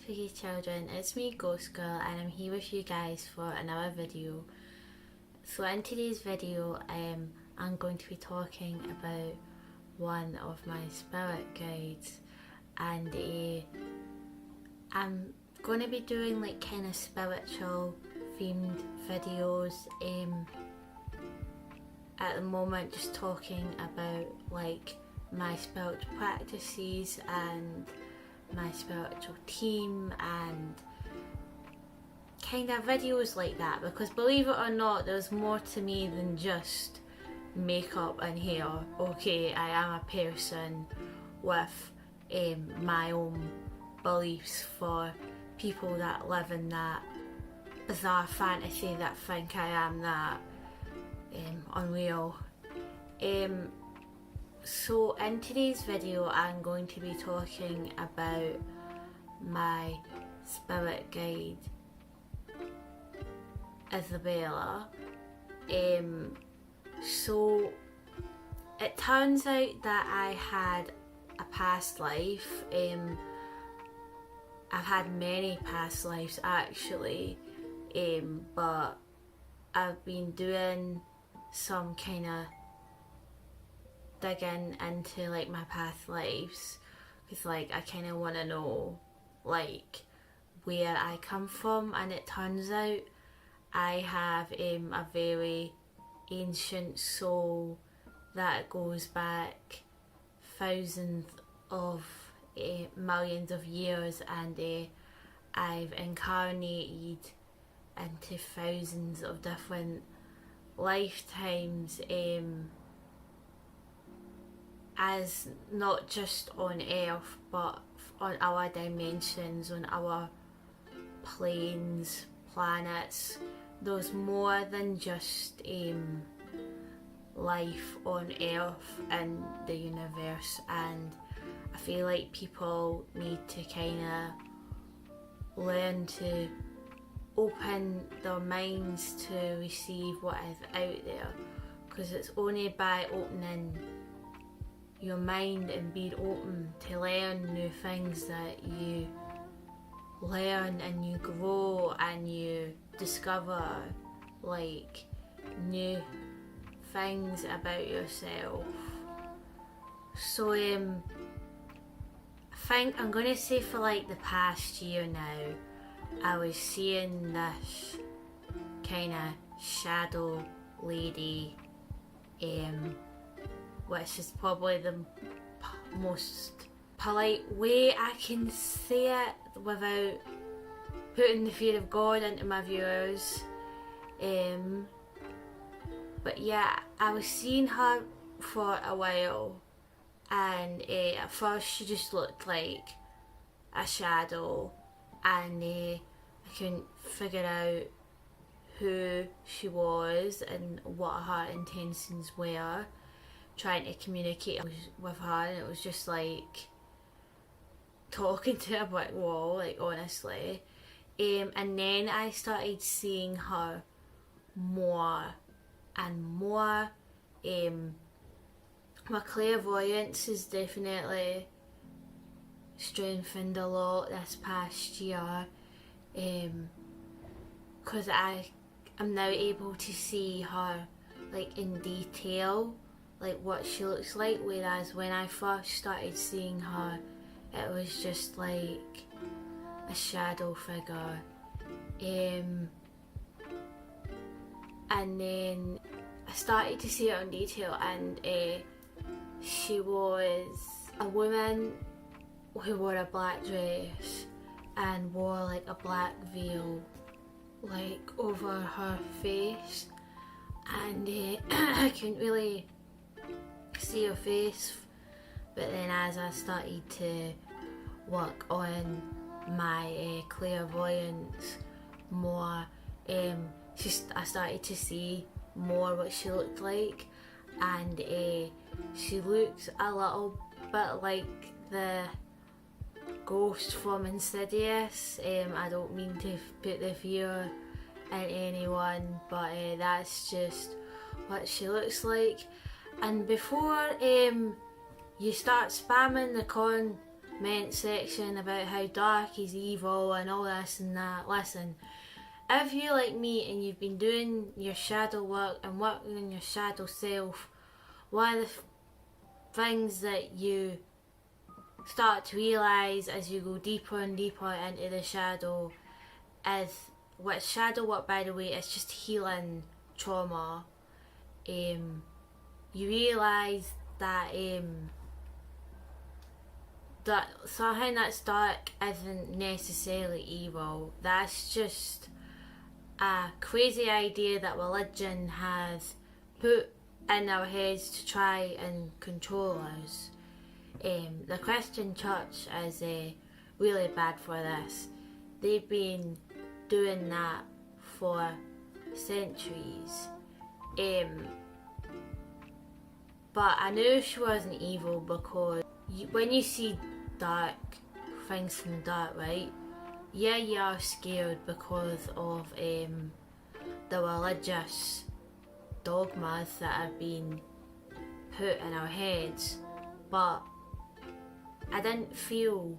spooky children, it's me Ghost Girl and I'm here with you guys for another video. So in today's video I'm going to be talking about one of my spirit guides, and I'm going to be doing like kind of spiritual themed videos. At the moment just talking about like my spiritual practices and my spiritual team and kind of videos like that, because believe it or not, there's more to me than just makeup and hair. Okay, I am a person with my own beliefs for people that live in that bizarre fantasy that think I am that unreal. So in today's video I'm going to be talking about my spirit guide Isabella. So it turns out that I had a past life. I've had many past lives actually, but I've been doing some kind of digging into like my past lives, because like I kind of want to know like where I come from, and it turns out I have a very ancient soul that goes back thousands of millions of years, and I've incarnated into thousands of different lifetimes, as not just on Earth but on our dimensions, on our planes, planets. There's more than just life on Earth and the universe, and I feel like people need to kind of learn to open their minds to receive what is out there, because it's only by opening your mind and being open to learn new things that you learn and you grow and you discover like new things about yourself. So I think I'm gonna say for like the past year now, I was seeing this kind of shadow lady, which is probably the most polite way I can say it without putting the fear of God into my viewers. But yeah, I was seeing her for a while, and at first she just looked like a shadow, and I couldn't figure out who she was and what her intentions were trying to communicate with her, and it was just like talking to a brick wall, like honestly. And then I started seeing her more and more. My clairvoyance has definitely strengthened a lot this past year, because I am now able to see her like in detail, like what she looks like, whereas when I first started seeing her it was just like a shadow figure. And then I started to see her in detail, and she was a woman who wore a black dress and wore like a black veil like over her face, and I couldn't really see her face. But then as I started to work on my clairvoyance more, I started to see more what she looked like, and she looked a little bit like the ghost from Insidious. I don't mean to put the fear in anyone, but that's just what she looks like. And before you start spamming comment section about how dark is evil and all this and that. Listen, if you like me and you've been doing your shadow work and working on your shadow self, one of the things that you start to realise as you go deeper and deeper into the shadow is, what shadow work, by the way, is just healing trauma. You realise that that something that's dark isn't necessarily evil. That's just a crazy idea that religion has put in our heads to try and control us. The Christian church is really bad for this. They've been doing that for centuries. But I knew she wasn't evil because when you see dark things from the dark, right? Yeah, you are scared because of the religious dogmas that have been put in our heads, but I didn't feel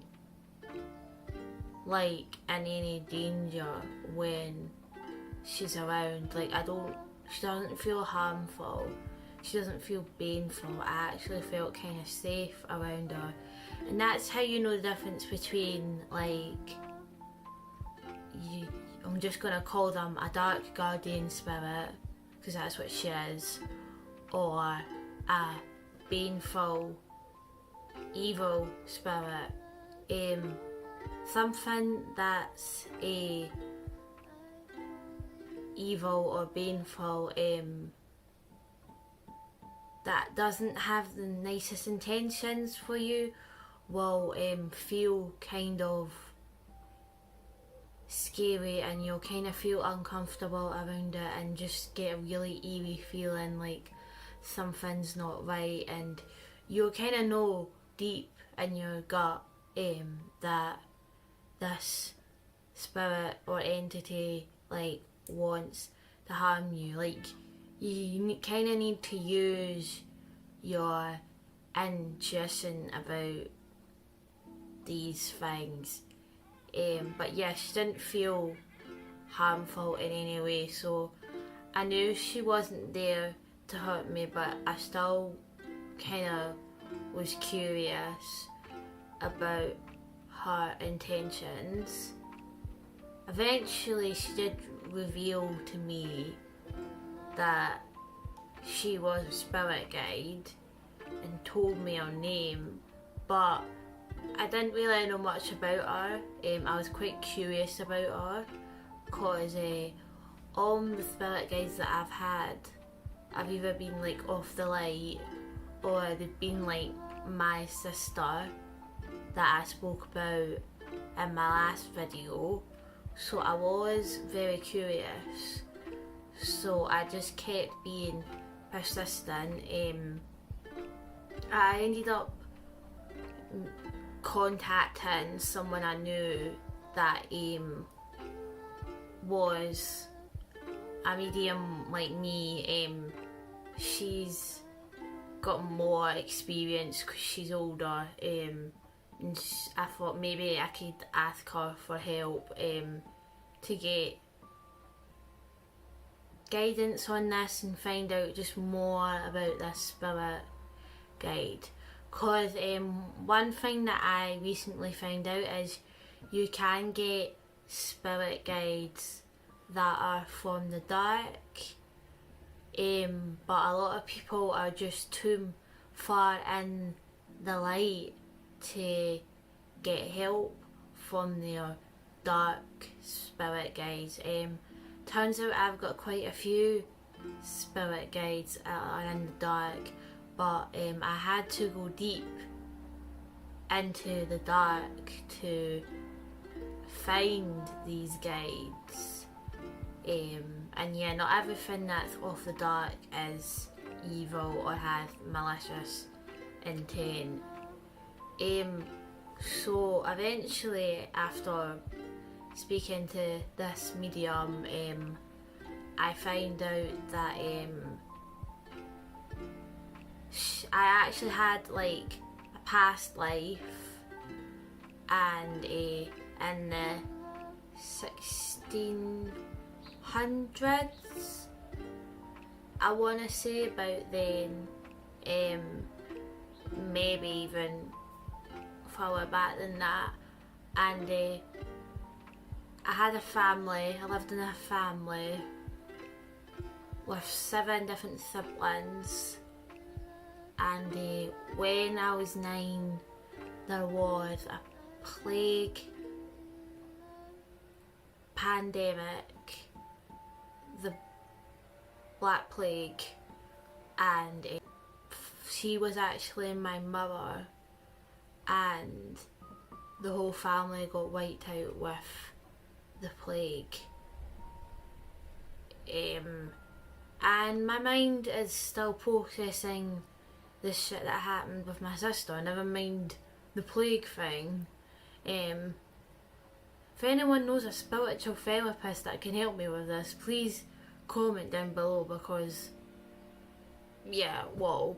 like in any danger when she's around. Like, she doesn't feel harmful, she doesn't feel painful. I actually felt kind of safe around her. And that's how you know the difference between, like, I'm just going to call them a dark guardian spirit, because that's what she is, or a baneful, evil spirit. Something that's evil or baneful, that doesn't have the nicest intentions for you, will feel kind of scary, and you'll kind of feel uncomfortable around it and just get a really eerie feeling like something's not right, and you'll kind of know deep in your gut that this spirit or entity like wants to harm you. Like, you kind of need to use your intuition about these things. But yeah, she didn't feel harmful in any way, so I knew she wasn't there to hurt me, but I still kind of was curious about her intentions. Eventually she did reveal to me that she was a spirit guide and told me her name, but I didn't really know much about her. I was quite curious about her because all the spirit guides that I've had have either been like off the light, or they've been like my sister that I spoke about in my last video. So I was very curious, so I just kept being persistent. I ended up contacting someone I knew that was a medium like me. She's got more experience because she's older, and I thought maybe I could ask her for help to get guidance on this and find out just more about this spirit guide. Because one thing that I recently found out is you can get spirit guides that are from the dark, but a lot of people are just too far in the light to get help from their dark spirit guides. Turns out I've got quite a few spirit guides that are in the dark, but I had to go deep into the dark to find these guides. And yeah, not everything that's off the dark is evil or has malicious intent. So eventually, after speaking to this medium, I find out that I actually had like a past life and in the 1600s, I want to say, about then, maybe even further back than that. And I had a family, I lived in a family with 7 different siblings, and when I was 9 there was a plague pandemic, the Black Plague, and she was actually my mother, and the whole family got wiped out with the plague. And my mind is still processing the shit that happened with my sister, never mind the plague thing. If anyone knows a spiritual therapist that can help me with this, please comment down below, because yeah, whoa.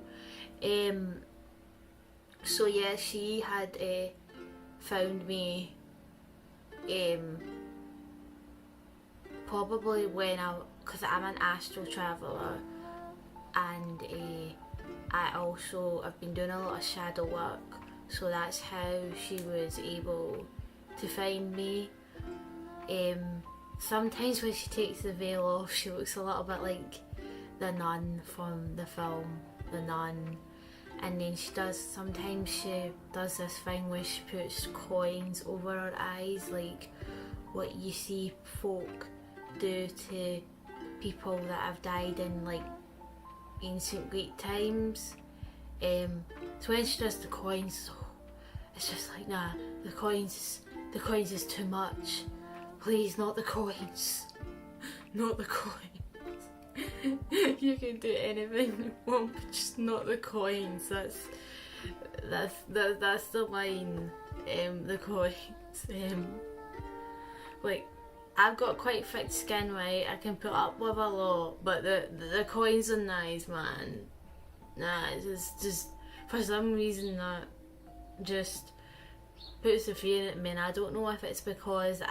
So yeah, she had found me probably when because I'm an astral traveller, and I've been doing a lot of shadow work, so that's how she was able to find me. Sometimes when she takes the veil off, she looks a little bit like the nun from the film The Nun. And then sometimes she does this thing where she puts coins over her eyes, like what you see folk do to people that have died in like ancient Greek times. So when she does the coins, it's just like, nah, the coins is too much. Please, not the coins. Not the coins. You can do anything you want, but just not the coins. That's the line. The coins. Like, I've got quite thick skin, right? I can put up with a lot, but the coins are nice, man. Nah, it's just for some reason that just puts a fear in me, and I don't know if it's because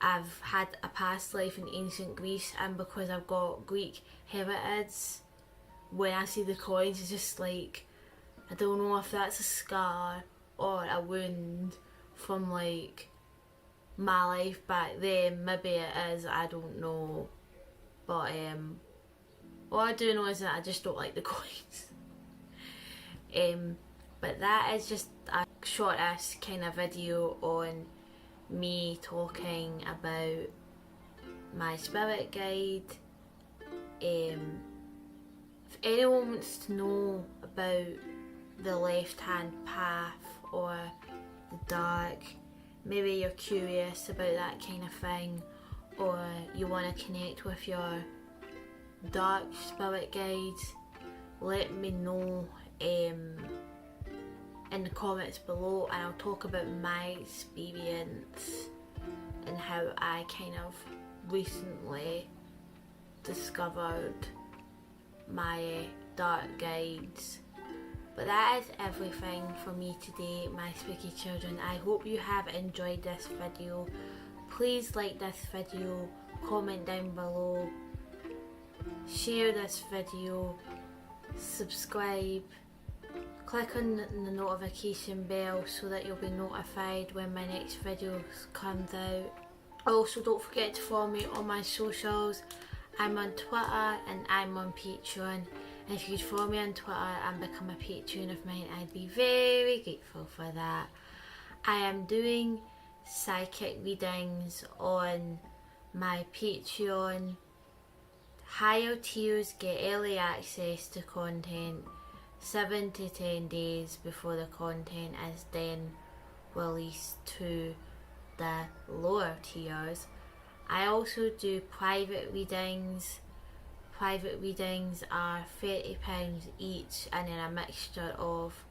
I've had a past life in ancient Greece, and because I've got Greek heritage, when I see the coins, it's just like, I don't know if that's a scar or a wound from like my life back then. Maybe it is, I don't know. But all I do know is that I just don't like the coins. But that is just a short-ass kind of video on me talking about my spirit guide. If anyone wants to know about the left-hand path or the dark, maybe you're curious about that kind of thing, or you want to connect with your dark spirit guides, let me know in the comments below, and I'll talk about my experience and how I kind of recently discovered my dark guides. But that is everything for me today, my spooky children. I hope you have enjoyed this video. Please like this video, comment down below, share this video, subscribe, click on the notification bell so that you'll be notified when my next video comes out. Also, don't forget to follow me on my socials. I'm on Twitter and I'm on Patreon. And if you could follow me on Twitter and become a Patreon of mine, I'd be very grateful for that. I am doing psychic readings on my Patreon. Higher tiers get early access to content 7 to 10 days before the content is then released to the lower tiers. I also do private readings. Private readings are £30 each, and then a mixture of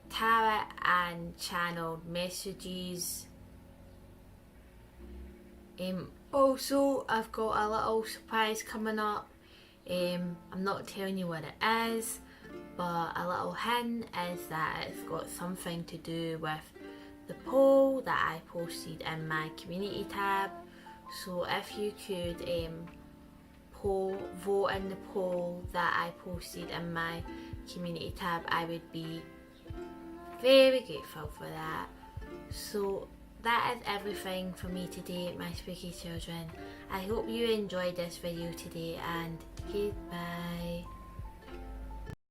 tarot and channeled messages. Also, I've got a little surprise coming up. I'm not telling you what it is, but a little hint is that it's got something to do with the poll that I posted in my community tab. So if you could vote in the poll that I posted in my community tab, I would be very grateful for that. So that is everything for me today, my spooky children. I hope you enjoyed this video today, and goodbye.